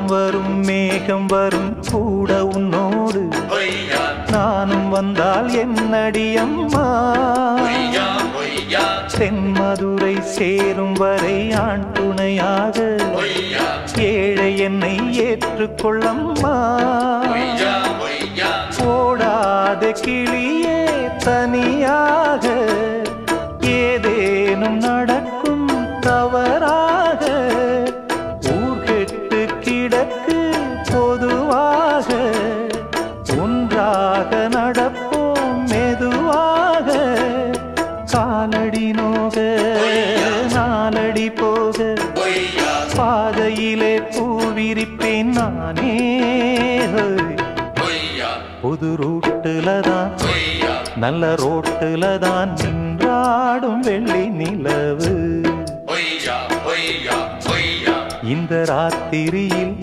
வரும் மேகம் வரும் கூட உன்னோடு நானும் வந்தால் என்னடி அம்மா தென்மதுரை சேரும் வரை ஆண் துணையாக ஏழை என்னை ஏற்றுக்கொள்ளம்மா ஓடாத கிளியே தனியாக ஏதேனும் நடக்கும் தவறாக ஊர் கெட்டு கிடக்கு பொதுவாக ஒன்றாக நடப்போம் மெதுவாக காலடி நோக நாலடி போக பாதையிலே பூவிரிப்பேன் நானே புது ரூட்டுல தான் நல்ல ரோட்டுல தான் நின்றாடும் வெள்ளி நிலவு இந்த ராத்திரியில்